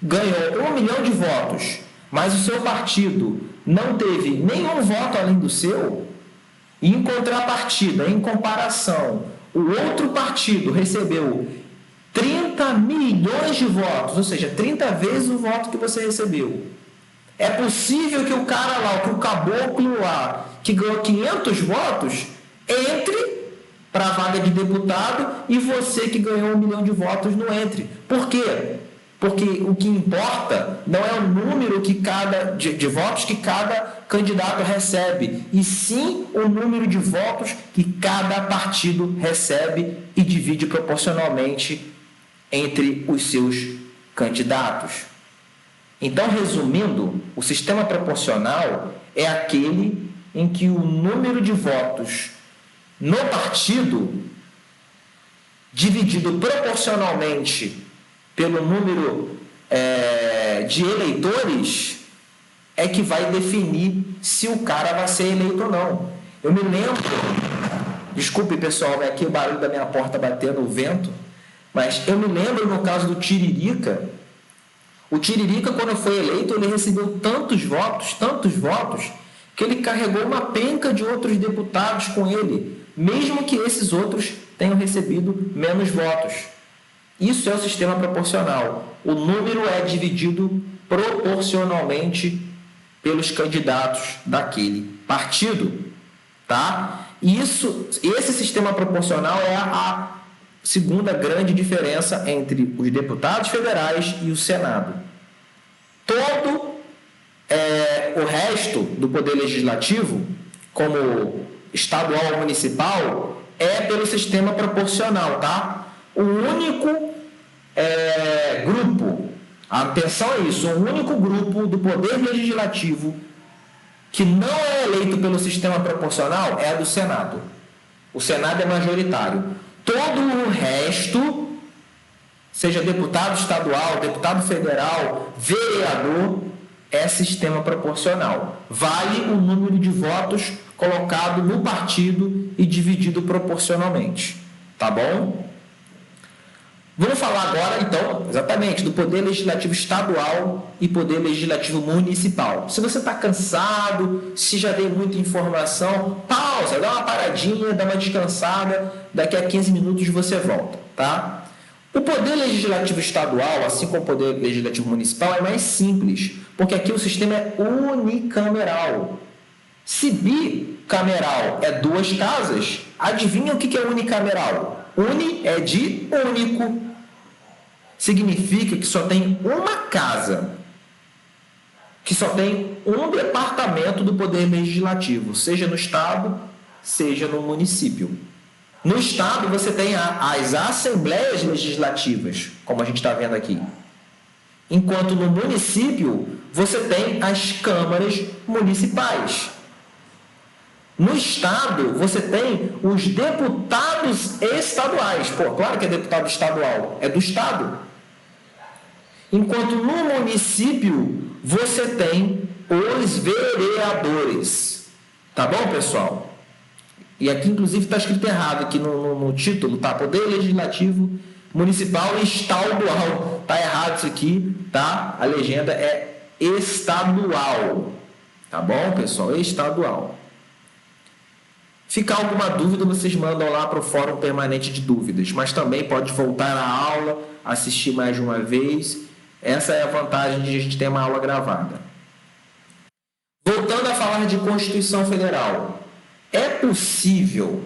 ganhou 1 milhão de votos, mas o seu partido não teve nenhum voto além do seu, e em contrapartida, em comparação, o outro partido recebeu 30 milhões de votos, ou seja, 30 vezes o voto que você recebeu. É possível que o cara lá, que o caboclo lá, que ganhou 500 votos, entre para a vaga de deputado e você que ganhou 1 milhão de votos não entre. Por quê? Porque o que importa não é o número de votos que cada candidato recebe, e sim o número de votos que cada partido recebe e divide proporcionalmente entre os seus candidatos. Então, resumindo, o sistema proporcional é aquele em que o número de votos no partido, dividido proporcionalmente pelo número de eleitores, é que vai definir se o cara vai ser eleito ou não. Eu me lembro, desculpe pessoal, aqui o barulho da minha porta batendo, o vento, mas eu me lembro no caso do Tiririca. O Tiririca, quando foi eleito, ele recebeu tantos votos, que ele carregou uma penca de outros deputados com ele, mesmo que esses outros tenham recebido menos votos. Isso é o sistema proporcional. O número é dividido proporcionalmente pelos candidatos daquele partido, tá? Esse sistema proporcional é a segunda grande diferença entre os deputados federais e o Senado. Todo o resto do poder legislativo, como estadual ou municipal, é pelo sistema proporcional, tá? O único grupo, atenção a isso, o único grupo do poder legislativo que não é eleito pelo sistema proporcional é a do Senado. O Senado é majoritário. Todo o resto, seja deputado estadual, deputado federal, vereador, é sistema proporcional. Vale o número de votos colocado no partido e dividido proporcionalmente. Tá bom? Vamos falar agora, então, exatamente, do poder legislativo estadual e poder legislativo municipal. Se você está cansado, se já dei muita informação, pausa, dá uma paradinha, dá uma descansada, daqui a 15 minutos você volta, tá? O poder legislativo estadual, assim como o poder legislativo municipal, é mais simples, porque aqui o sistema é unicameral. Se bicameral é 2 casas, adivinha o que é unicameral? Uni é de único. Significa que só tem uma casa, que só tem um departamento do poder legislativo, seja no estado, seja no município. No estado você tem as assembleias legislativas, como a gente está vendo aqui. Enquanto no município você tem as câmaras municipais. No estado, você tem os deputados estaduais. Pô, claro que é deputado estadual, é do estado. Enquanto no município, você tem os vereadores. Tá bom, pessoal? E aqui, inclusive, está escrito errado aqui no título, tá? Poder Legislativo Municipal e Estadual. Tá errado isso aqui, tá? A legenda é estadual. Tá bom, pessoal? Estadual. Ficar alguma dúvida, vocês mandam lá para o Fórum Permanente de Dúvidas, mas também pode voltar à aula, assistir mais de uma vez. Essa é a vantagem de a gente ter uma aula gravada. Voltando a falar de Constituição Federal, é possível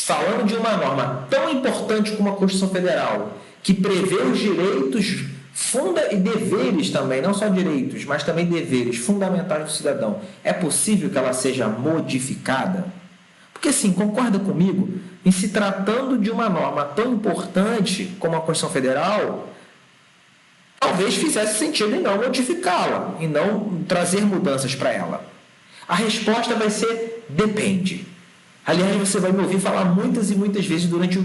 falando de uma norma tão importante como a Constituição Federal, que prevê os direitos e deveres também, não só direitos, mas também deveres fundamentais do cidadão, é possível que ela seja modificada? Porque, sim, concorda comigo, em se tratando de uma norma tão importante como a Constituição Federal, talvez fizesse sentido em não modificá-la, em não trazer mudanças para ela. A resposta vai ser depende. Aliás, você vai me ouvir falar muitas e muitas vezes durante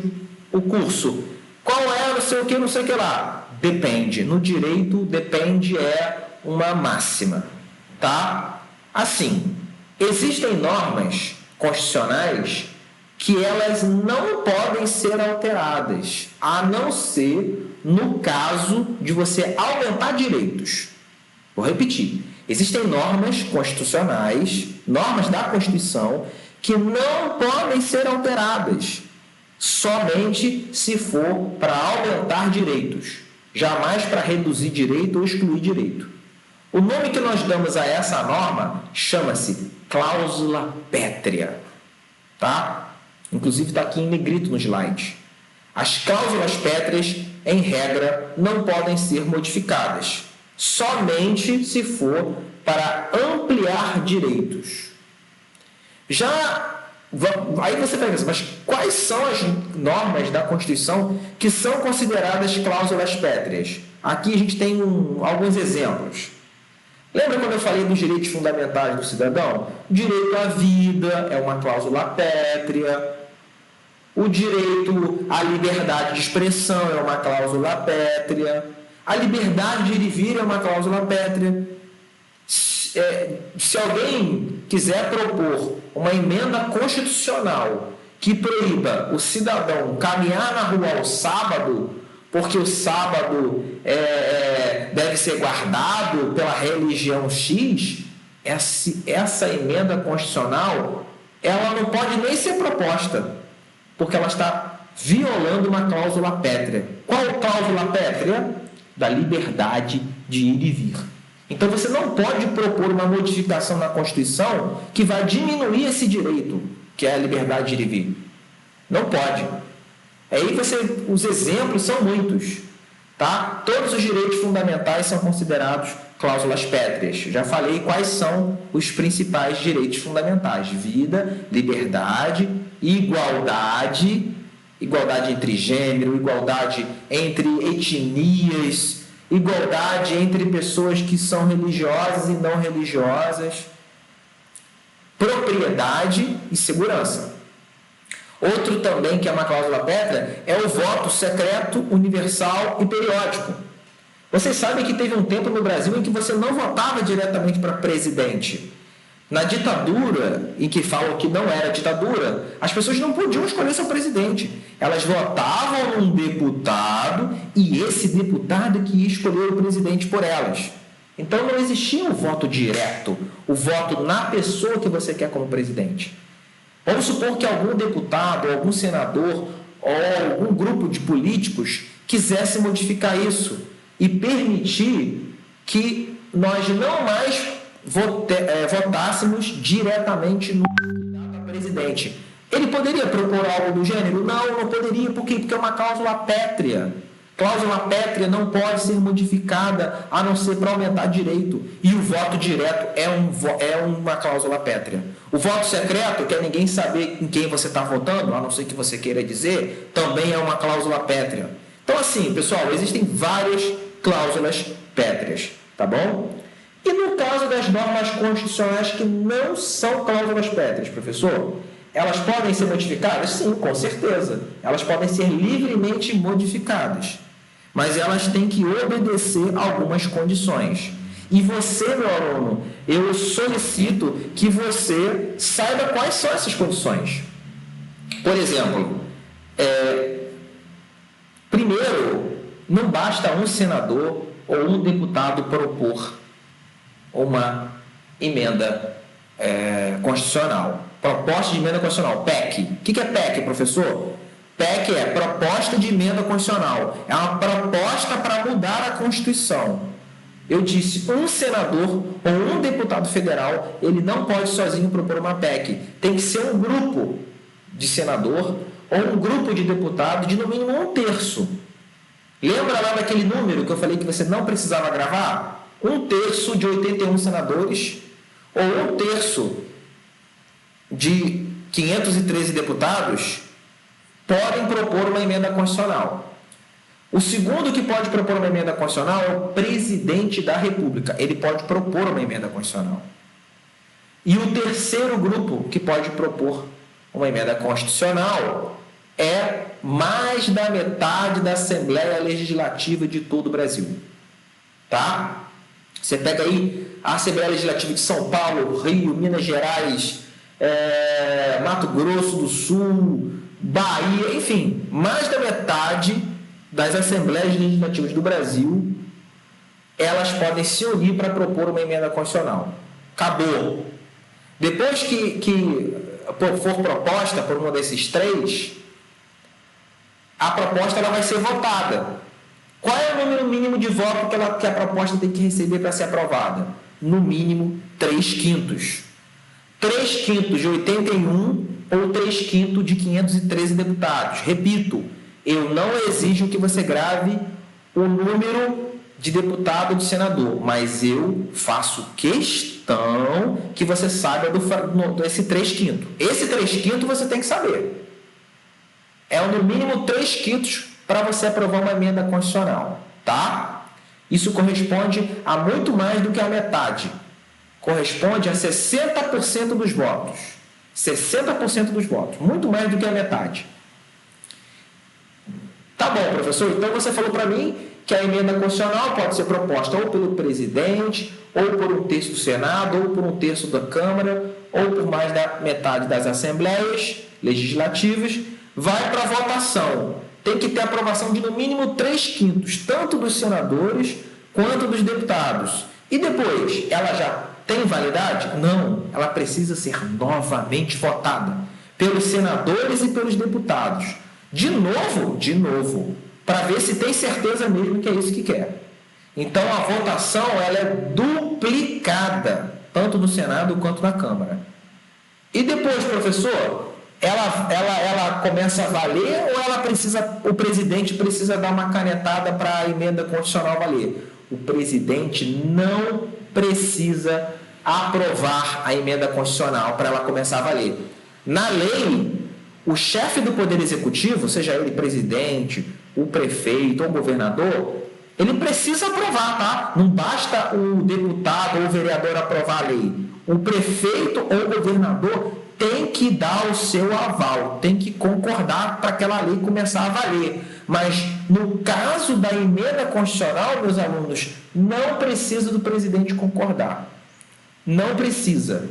o curso. Qual é, não sei o que lá? Depende. No direito, depende é uma máxima. Tá? Assim, existem normas constitucionais que elas não podem ser alteradas, a não ser no caso de você aumentar direitos. Vou repetir. Existem normas constitucionais, normas da Constituição, que não podem ser alteradas, somente se for para aumentar direitos, jamais para reduzir direito ou excluir direito. O nome que nós damos a essa norma chama-se cláusula pétrea, tá? Inclusive está aqui em negrito no slide. As cláusulas pétreas, em regra, não podem ser modificadas, somente se for para ampliar direitos. Aí você vai pensar, mas quais são as normas da Constituição que são consideradas cláusulas pétreas? Aqui a gente tem alguns exemplos. Lembra quando eu falei dos direitos fundamentais do cidadão? O direito à vida é uma cláusula pétrea. O direito à liberdade de expressão é uma cláusula pétrea. A liberdade de ir e vir é uma cláusula pétrea. Se alguém quiser propor uma emenda constitucional que proíba o cidadão caminhar na rua ao sábado, porque o sábado deve ser guardado pela religião X, essa emenda constitucional ela não pode nem ser proposta, porque ela está violando uma cláusula pétrea. Qual cláusula pétrea? Da liberdade de ir e vir. Então você não pode propor uma modificação na Constituição que vai diminuir esse direito, que é a liberdade de ir e vir. Não pode. Aí os exemplos são muitos, tá? Todos os direitos fundamentais são considerados cláusulas pétreas. Já falei quais são os principais direitos fundamentais: vida, liberdade, igualdade, igualdade entre gênero, igualdade entre etnias, igualdade entre pessoas que são religiosas e não religiosas, propriedade e segurança. Outro também que é uma cláusula pétrea é o voto secreto, universal e periódico. Vocês sabem que teve um tempo no Brasil em que você não votava diretamente para presidente. Na ditadura, em que falam que não era ditadura, as pessoas não podiam escolher seu presidente. Elas votavam num deputado e esse deputado que ia escolher o presidente por elas. Então não existia o voto direto, o voto na pessoa que você quer como presidente. Vamos supor que algum deputado, algum senador ou algum grupo de políticos quisesse modificar isso e permitir que nós não mais votássemos diretamente no candidato a presidente. Ele poderia propor algo do gênero? Não poderia. Por quê? Porque é uma cláusula pétrea. Cláusula pétrea não pode ser modificada a não ser para aumentar direito. E o voto direto é uma cláusula pétrea. O voto secreto, que é ninguém saber em quem você está votando, a não ser que você queira dizer, também é uma cláusula pétrea. Então, assim, pessoal, existem várias cláusulas pétreas, tá bom? E no caso das normas constitucionais que não são cláusulas pétreas, professor, elas podem ser modificadas? Sim, com certeza. Elas podem ser livremente modificadas. Mas elas têm que obedecer a algumas condições. E você, meu aluno, eu solicito que você saiba quais são essas condições. Por exemplo, primeiro, não basta um senador ou um deputado propor uma emenda constitucional. Proposta de emenda constitucional, PEC. O que é PEC, professor? PEC é proposta de emenda constitucional. É uma proposta para mudar a Constituição. Eu disse, um senador ou um deputado federal, ele não pode sozinho propor uma PEC. Tem que ser um grupo de senador ou um grupo de deputados de no mínimo 1/3. Lembra lá daquele número que eu falei que você não precisava gravar? 1/3 de 81 senadores ou 1/3 de 513 deputados podem propor uma emenda constitucional. O segundo que pode propor uma emenda constitucional é o presidente da República. Ele pode propor uma emenda constitucional. E o terceiro grupo que pode propor uma emenda constitucional é mais da metade da Assembleia Legislativa de todo o Brasil. Tá? Você pega aí a Assembleia Legislativa de São Paulo, Rio, Minas Gerais, Mato Grosso do Sul, Bahia, enfim, mais da metade das Assembleias Legislativas do Brasil, elas podem se unir para propor uma emenda constitucional. Acabou. Depois que for proposta por um desses três, a proposta ela vai ser votada. Qual é o número mínimo de votos que a proposta tem que receber para ser aprovada? No mínimo 3/5. 3/5 de 81 ou 3/5 de 513 deputados. Repito, eu não exijo que você grave o número de deputado ou de senador, mas eu faço questão que você saiba desse 3/5. Esse 3/5 você tem que saber. É no mínimo 3/5 para você aprovar uma emenda constitucional, tá? Isso corresponde a muito mais do que a metade. Corresponde a 60% dos votos. 60% dos votos. Muito mais do que a metade. Tá bom, professor. Então você falou para mim que a emenda constitucional pode ser proposta ou pelo presidente, ou por 1/3 do Senado, ou por 1/3 da Câmara, ou por mais da metade das assembleias legislativas. Vai para votação. Tem que ter aprovação de no mínimo 3/5, tanto dos senadores quanto dos deputados. E depois, ela já tem validade? Não. Ela precisa ser novamente votada pelos senadores e pelos deputados. De novo, para ver se tem certeza mesmo que é isso que quer. Então, a votação ela é duplicada, tanto no Senado quanto na Câmara. E depois, professor, ela começa a valer ou o presidente precisa dar uma canetada para a emenda constitucional valer? O presidente não precisa aprovar a emenda constitucional para ela começar a valer. Na lei, o chefe do Poder Executivo, seja ele presidente, o prefeito ou o governador, ele precisa aprovar, tá? Não basta o deputado ou o vereador aprovar a lei. O prefeito ou o governador tem que dar o seu aval, tem que concordar para aquela lei começar a valer. Mas, no caso da emenda constitucional, meus alunos, não precisa do presidente concordar. Não precisa.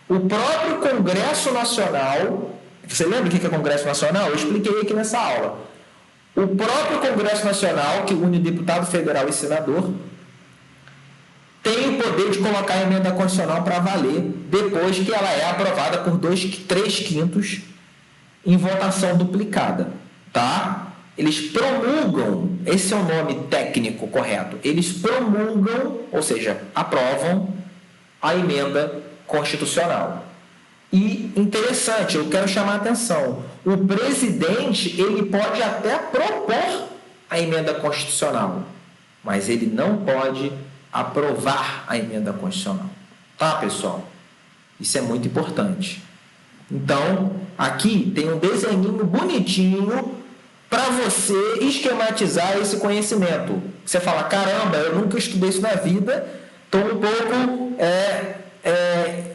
O próprio Congresso Nacional, você lembra o que é Congresso Nacional? Eu expliquei aqui nessa aula. O próprio Congresso Nacional, que une deputado federal e senador, tem o poder de colocar a emenda constitucional para valer depois que ela é aprovada por 3/5 em votação duplicada, tá? Eles promulgam, esse é o nome técnico correto, eles promulgam, ou seja, aprovam a emenda constitucional. E interessante, eu quero chamar a atenção, o presidente ele pode até propor a emenda constitucional, mas ele não pode aprovar a emenda constitucional. Tá, pessoal? Isso é muito importante. Então, aqui tem um desenhinho bonitinho para você esquematizar esse conhecimento. Você fala, caramba, eu nunca estudei isso na vida, estou um pouco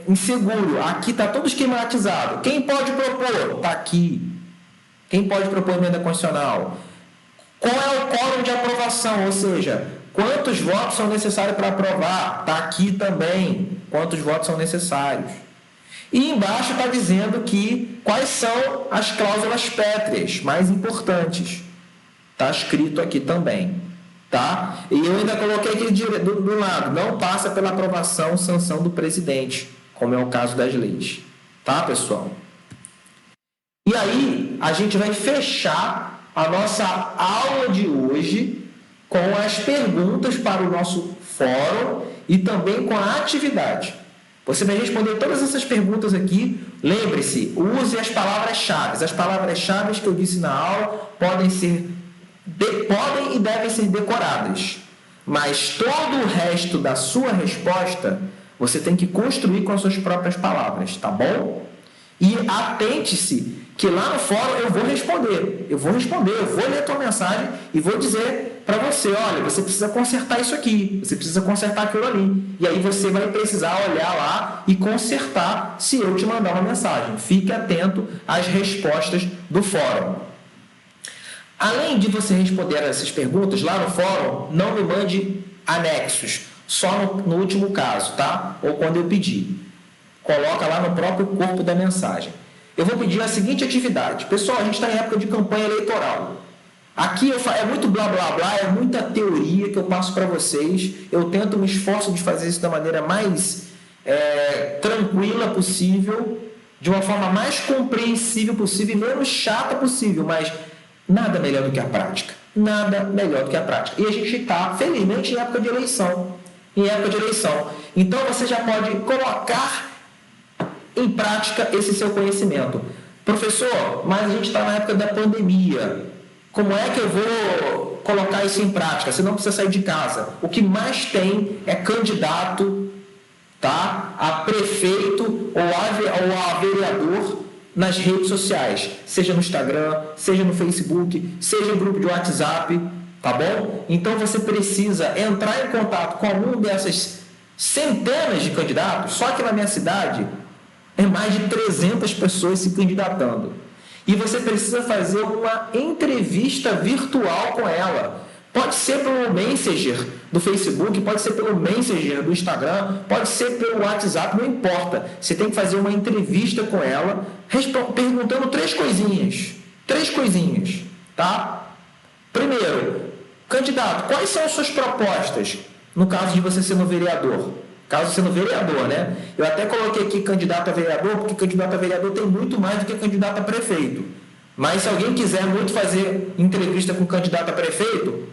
inseguro. Aqui está tudo esquematizado. Quem pode propor? Está aqui. Quem pode propor emenda constitucional? Qual é o quórum de aprovação? Ou seja, quantos votos são necessários para aprovar? Está aqui também. Quantos votos são necessários? E embaixo está dizendo quais são as cláusulas pétreas mais importantes. Está escrito aqui também. Tá? E eu ainda coloquei aqui do lado, não passa pela aprovação, sanção do presidente, como é o caso das leis. Tá, pessoal? E aí, a gente vai fechar a nossa aula de hoje com as perguntas para o nosso fórum e também com a atividade. Você vai responder todas essas perguntas aqui. Lembre-se, use as palavras-chave. As palavras-chave que eu disse na aula podem e devem ser decoradas. Mas todo o resto da sua resposta, você tem que construir com as suas próprias palavras, tá bom? E atente-se que lá no fórum eu vou responder, eu vou ler a tua mensagem e vou dizer para você, olha, você precisa consertar isso aqui, você precisa consertar aquilo ali. E aí você vai precisar olhar lá e consertar se eu te mandar uma mensagem. Fique atento às respostas do fórum. Além de você responder essas perguntas lá no fórum, não me mande anexos, só no último caso, tá? Ou quando eu pedir. Coloca lá no próprio corpo da mensagem. Eu vou pedir a seguinte atividade. Pessoal, a gente está em época de campanha eleitoral. Aqui é muito blá blá blá, é muita teoria que eu passo para vocês. Eu tento, me esforço de fazer isso da maneira mais tranquila possível, de uma forma mais compreensível possível e menos chata possível, mas nada melhor do que a prática. Nada melhor do que a prática. E a gente está, felizmente, em época de eleição. Então, você já pode colocar em prática esse seu conhecimento. Professor, mas a gente está na época da pandemia. Como é que eu vou colocar isso em prática? Você não precisa sair de casa. O que mais tem é candidato, tá, a prefeito ou a vereador nas redes sociais, seja no Instagram, seja no Facebook, seja no grupo de WhatsApp, tá bom? Então você precisa entrar em contato com algum dessas centenas de candidatos. Só que na minha cidade é mais de 300 pessoas se candidatando. E você precisa fazer uma entrevista virtual com ela. Pode ser pelo Messenger do Facebook, pode ser pelo Messenger do Instagram, pode ser pelo WhatsApp, não importa. Você tem que fazer uma entrevista com ela, perguntando três coisinhas, tá? Primeiro, candidato, quais são as suas propostas no caso de você ser no vereador? Caso sendo vereador, né? Eu até coloquei aqui candidato a vereador, porque candidato a vereador tem muito mais do que candidato a prefeito. Mas se alguém quiser muito fazer entrevista com candidato a prefeito,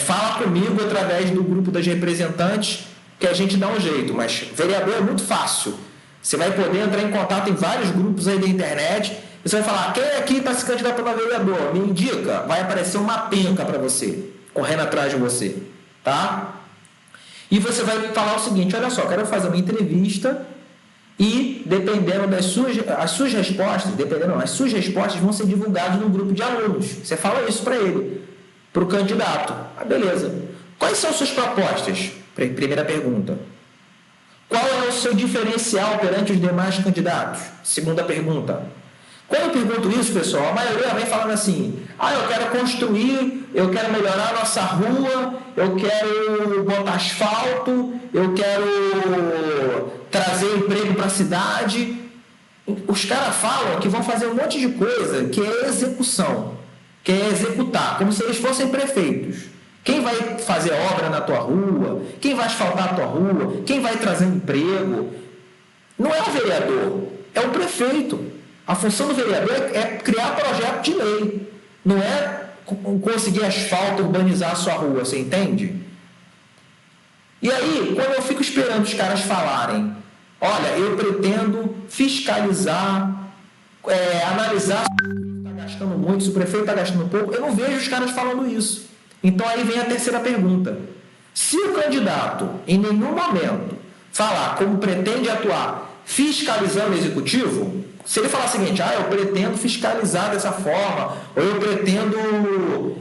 fala comigo através do grupo das representantes, que a gente dá um jeito. Mas vereador é muito fácil. Você vai poder entrar em contato em vários grupos aí da internet. E você vai falar, quem aqui está se candidatando a vereador? Me indica. Vai aparecer uma penca para você, correndo atrás de você. Tá? E você vai falar o seguinte, olha só, quero fazer uma entrevista e dependendo das as suas respostas vão ser divulgadas no grupo de alunos. Você fala isso para ele, para o candidato. Ah, beleza. Quais são as suas propostas? Primeira pergunta. Qual é o seu diferencial perante os demais candidatos? Segunda pergunta. Quando eu pergunto isso, pessoal, a maioria vem falando assim, eu quero construir, eu quero melhorar a nossa rua, eu quero botar asfalto, eu quero trazer emprego para a cidade. Os caras falam que vão fazer um monte de coisa que é execução, que é executar, como se eles fossem prefeitos. Quem vai fazer obra na tua rua? Quem vai asfaltar a tua rua? Quem vai trazer emprego? Não é o vereador, é o prefeito. A função do vereador é criar projeto de lei, não é conseguir asfalto, urbanizar a sua rua, você entende? E aí, quando eu fico esperando os caras falarem, olha, eu pretendo fiscalizar, analisar se o prefeito está gastando muito, se o prefeito está gastando pouco, eu não vejo os caras falando isso. Então aí vem a terceira pergunta. Se o candidato, em nenhum momento, falar como pretende atuar fiscalizando o executivo, se ele falar o seguinte, eu pretendo fiscalizar dessa forma, ou eu pretendo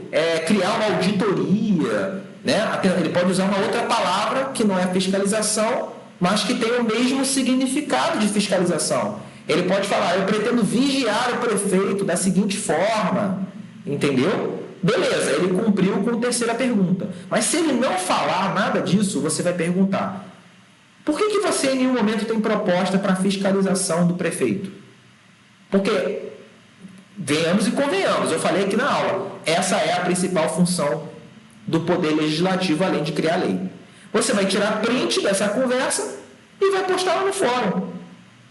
criar uma auditoria, né? Ele pode usar uma outra palavra que não é fiscalização, mas que tem o mesmo significado de fiscalização. Ele pode falar, eu pretendo vigiar o prefeito da seguinte forma, entendeu? Beleza, ele cumpriu com a terceira pergunta. Mas se ele não falar nada disso, você vai perguntar, por que você em nenhum momento tem proposta para fiscalização do prefeito? Porque, venhamos e convenhamos, eu falei aqui na aula, essa é a principal função do Poder Legislativo, além de criar lei. Você vai tirar print dessa conversa e vai postar lá no fórum,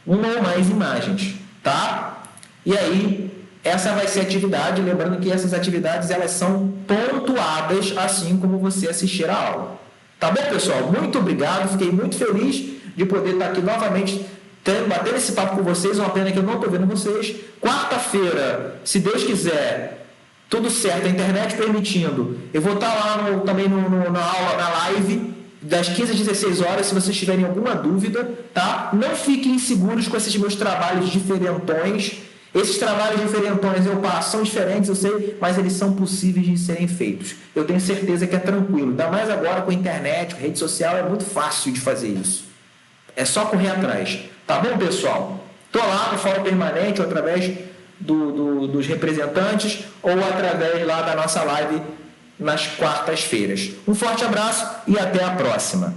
uma ou mais imagens, tá? E aí, essa vai ser a atividade, lembrando que essas atividades, elas são pontuadas, assim como você assistir a aula. Tá bom, pessoal? Muito obrigado, fiquei muito feliz de poder estar aqui novamente batendo esse papo com vocês. É uma pena que eu não estou vendo vocês. Quarta-feira, se Deus quiser, tudo certo, a internet permitindo, eu vou estar lá também na aula, na live, das 15 às 16 horas, se vocês tiverem alguma dúvida, tá? Não fiquem inseguros com esses meus trabalhos diferentões. Esses trabalhos diferentões eu passo, são diferentes, eu sei, mas eles são possíveis de serem feitos. Eu tenho certeza que é tranquilo. Ainda mais agora com a internet, com rede social, é muito fácil de fazer isso. É só correr atrás. Tá bom, pessoal? Estou lá no Fórum Permanente, ou através dos representantes, ou através lá da nossa live nas quartas-feiras. Um forte abraço e até a próxima.